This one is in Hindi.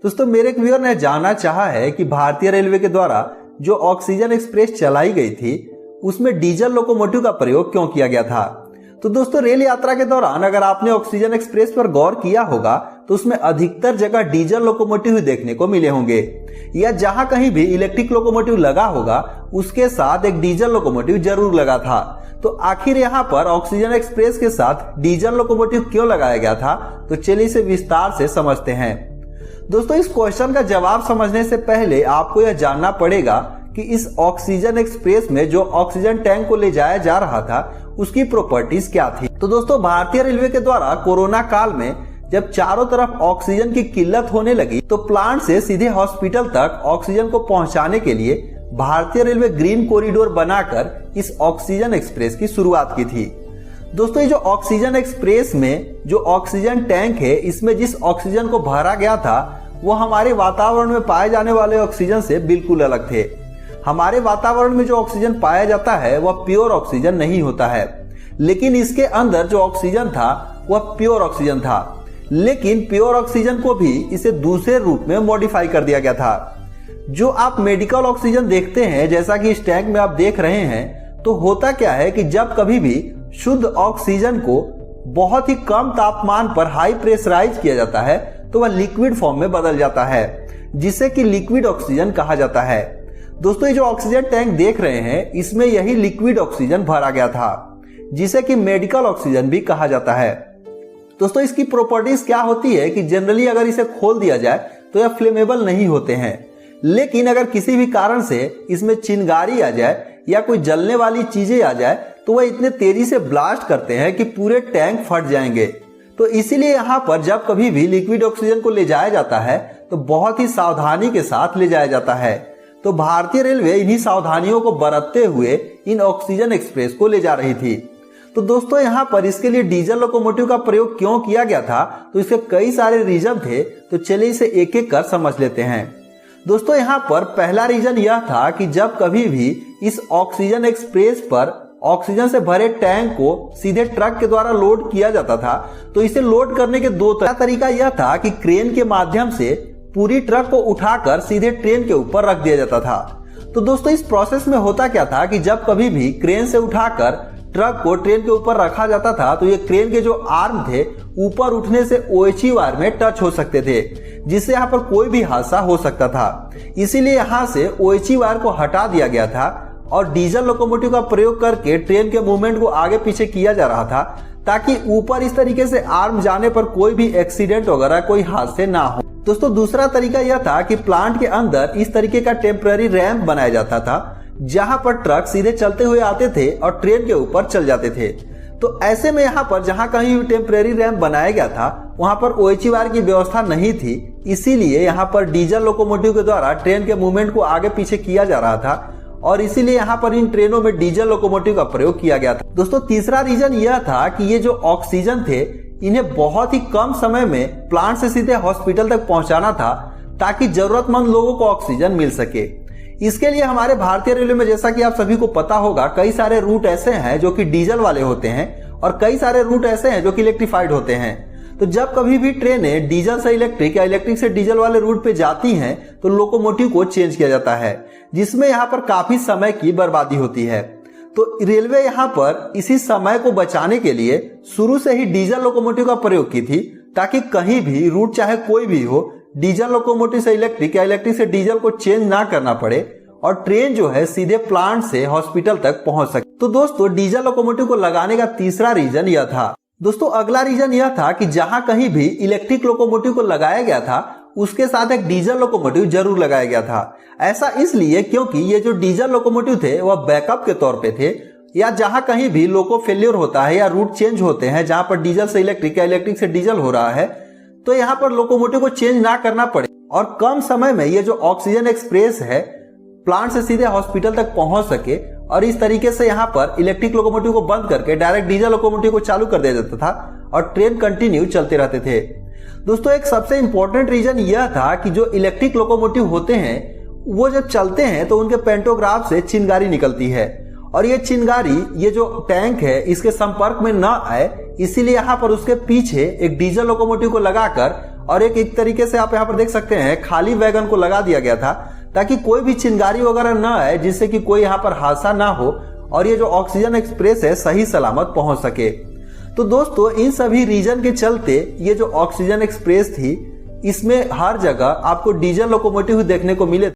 दोस्तों मेरे एक व्यूअर ने जानना चाहा है कि भारतीय रेलवे के द्वारा जो ऑक्सीजन एक्सप्रेस चलाई गई थी उसमें डीजल लोकोमोटिव का प्रयोग क्यों किया गया था। तो दोस्तों रेल यात्रा के दौरान अगर आपने ऑक्सीजन एक्सप्रेस पर गौर किया होगा तो उसमें अधिकतर जगह डीजल लोकोमोटिव देखने को मिले होंगे, या जहां कहीं भी इलेक्ट्रिक लोकोमोटिव लगा होगा उसके साथ एक डीजल लोकोमोटिव जरूर लगा था। तो आखिर यहाँ पर ऑक्सीजन एक्सप्रेस के साथ डीजल लोकोमोटिव क्यों लगाया गया था, तो चलिए इसे विस्तार से समझते हैं। दोस्तों इस क्वेश्चन का जवाब समझने से पहले आपको यह जानना पड़ेगा कि इस ऑक्सीजन एक्सप्रेस में जो ऑक्सीजन टैंक को ले जाया जा रहा था उसकी प्रॉपर्टीज क्या थी। तो दोस्तों भारतीय रेलवे के द्वारा कोरोना काल में जब चारों तरफ ऑक्सीजन की किल्लत होने लगी तो प्लांट से सीधे हॉस्पिटल तक ऑक्सीजन को पहुंचाने के लिए भारतीय रेलवे ग्रीन कॉरिडोर बनाकर इस ऑक्सीजन एक्सप्रेस की शुरुआत की थी। दोस्तों ये जो ऑक्सीजन एक्सप्रेस में जो ऑक्सीजन टैंक है इसमें जिस ऑक्सीजन को भरा गया था वो हमारे वातावरण में पाए जाने वाले ऑक्सीजन से बिल्कुल अलग थे। हमारे वातावरण में जो ऑक्सीजन पाया जाता है वह प्योर ऑक्सीजन नहीं होता है, लेकिन इसके अंदर जो ऑक्सीजन था वह प्योर ऑक्सीजन था। लेकिन प्योर ऑक्सीजन को भी इसे दूसरे रूप में मॉडिफाई कर दिया गया था। जो आप मेडिकल ऑक्सीजन देखते हैं जैसा कि इस टैंक में आप देख रहे हैं, तो होता क्या है कि जब कभी भी शुद्ध ऑक्सीजन को बहुत ही कम तापमान पर हाई प्रेशराइज किया जाता है तो वह लिक्विड फॉर्म में बदल जाता है, जिसे कि लिक्विड ऑक्सीजन कहा जाता है। दोस्तों ये जो ऑक्सीजन टैंक देख रहे हैं इसमें यही लिक्विड ऑक्सीजन भरा गया था, जिसे कि मेडिकल ऑक्सीजन भी कहा जाता है। दोस्तों इसकी प्रॉपर्टीज क्या होती है कि जनरली अगर इसे खोल दिया जाए तो यह फ्लेमेबल नहीं होते हैं, लेकिन अगर किसी भी कारण से इसमें चिंगारी आ जाए या कोई जलने वाली चीजें आ जाए तो वह इतने तेजी से ब्लास्ट करते हैं कि पूरे टैंक फट जाएंगे। तो इसीलिए यहाँ पर जब कभी भी लिक्विड ऑक्सीजन को ले जाया जाता है तो बहुत ही सावधानी के साथ ले जाया जाता है। तो भारतीय रेलवे इन्हीं सावधानियों को बरतते हुए इन ऑक्सीजन एक्सप्रेस को ले जा रही थी। तो दोस्तों यहाँ पर इसके लिए डीजल लोकोमोटिव का प्रयोग क्यों किया गया था, तो इसके कई सारे रीजन थे। तो चलिए इसे एक एक कर समझ लेते हैं। दोस्तों यहाँ पर पहला रीजन यह था कि जब कभी भी इस ऑक्सीजन एक्सप्रेस पर ऑक्सीजन से भरे टैंक को सीधे ट्रक के द्वारा लोड किया जाता था तो इसे लोड करने के दो तरीका यह था कि क्रेन के माध्यम से पूरी ट्रक को उठाकर सीधे ट्रेन के ऊपर रख दिया जाता था। तो दोस्तों इस प्रोसेस में होता क्या था कि जब कभी भी क्रेन से उठाकर ट्रक को ट्रेन के ऊपर रखा जाता था तो ये क्रेन के जो आर्म थे ऊपर उठने से OHE वायर में टच हो सकते थे, जिससे यहाँ पर कोई भी हादसा हो सकता था। इसीलिए यहाँ से OHE वायर को हटा दिया गया था और डीजल लोकोमोटिव का प्रयोग करके ट्रेन के मूवमेंट को आगे पीछे किया जा रहा था, ताकि ऊपर इस तरीके से आर्म जाने पर कोई भी एक्सीडेंट वगैरह कोई हादसे ना हो। दोस्तों दूसरा तरीका यह था कि प्लांट के अंदर इस तरीके का टेम्पररी रैंप बनाया जाता था जहां पर ट्रक सीधे चलते हुए आते थे और ट्रेन के ऊपर चल जाते थे। तो ऐसे में यहाँ पर जहां कहीं भी टेम्पररी रैंप बनाया गया था वहां पर OHE वायर की व्यवस्था नहीं थी, इसीलिए यहाँ पर डीजल लोकोमोटिव के द्वारा ट्रेन के मूवमेंट को आगे पीछे किया जा रहा था और इसीलिए यहाँ पर इन ट्रेनों में डीजल लोकोमोटिव का प्रयोग किया गया था। दोस्तों तीसरा रीजन यह था कि ये जो ऑक्सीजन थे इन्हें बहुत ही कम समय में प्लांट से सीधे हॉस्पिटल तक पहुंचाना था ताकि जरूरतमंद लोगों को ऑक्सीजन मिल सके। इसके लिए हमारे भारतीय रेलवे में जैसा कि आप सभी को पता होगा कई सारे रूट ऐसे हैं जो कि डीजल वाले होते हैं और कई सारे रूट ऐसे हैं जो कि इलेक्ट्रिफाइड होते हैं। तो जब कभी भी ट्रेनें डीजल से इलेक्ट्रिक या इलेक्ट्रिक से डीजल वाले रूट पे जाती हैं तो लोकोमोटिव को चेंज किया जाता है, जिसमें यहाँ पर काफी समय की बर्बादी होती है। तो रेलवे यहाँ पर इसी समय को बचाने के लिए शुरू से ही डीजल लोकोमोटिव का प्रयोग की थी, ताकि कहीं भी रूट चाहे कोई भी हो डीजल लोकोमोटिव से इलेक्ट्रिक या इलेक्ट्रिक से डीजल को चेंज ना करना पड़े और ट्रेन जो है सीधे प्लांट से हॉस्पिटल तक पहुंच सके। तो दोस्तों डीजल लोकोमोटिव को लगाने का तीसरा रीजन यह था। दोस्तों अगला रीजन यह था कि जहां कहीं भी इलेक्ट्रिक लोकोमोटिव को लगाया गया था उसके साथ एक डीजल लोकोमोटिव जरूर लगाया गया था। ऐसा इसलिए क्योंकि ये जो डीजल लोकोमोटिव थे वह बैकअप के तौर पे थे, या जहां कहीं भी लोको फेल्योर होता है या रूट चेंज होते हैं जहां पर डीजल से इलेक्ट्रिक या इलेक्ट्रिक से डीजल हो रहा है तो यहाँ पर लोकोमोटिव को चेंज ना करना पड़े और कम समय में ये जो ऑक्सीजन एक्सप्रेस है प्लांट से सीधे हॉस्पिटल तक पहुंच सके। और इस तरीके से यहाँ पर इलेक्ट्रिक लोकोमोटिव को बंद करके डायरेक्ट डीजल लोकोमोटिव को चालू कर दिया जाता था और ट्रेन कंटिन्यू चलते रहते थे। दोस्तों एक सबसे इंपॉर्टेंट रीजन यह था कि जो इलेक्ट्रिक लोकोमोटिव होते हैं वो जब चलते हैं तो उनके पेंटोग्राफ से चिंगारी निकलती है और ये चिंगारी ये जो टैंक है इसके संपर्क में न आए, इसीलिए यहाँ पर उसके पीछे एक डीजल लोकोमोटिव को लगाकर और एक तरीके से आप यहाँ पर देख सकते हैं खाली वैगन को लगा दिया गया था ताकि कोई भी चिंगारी वगैरह न आए, जिससे कि कोई यहाँ पर हादसा ना हो और ये जो ऑक्सीजन एक्सप्रेस है सही सलामत पहुंच सके। तो दोस्तों इन सभी रीजन के चलते ये जो ऑक्सीजन एक्सप्रेस थी इसमें हर जगह आपको डीजल लोकोमोटिव देखने को मिले।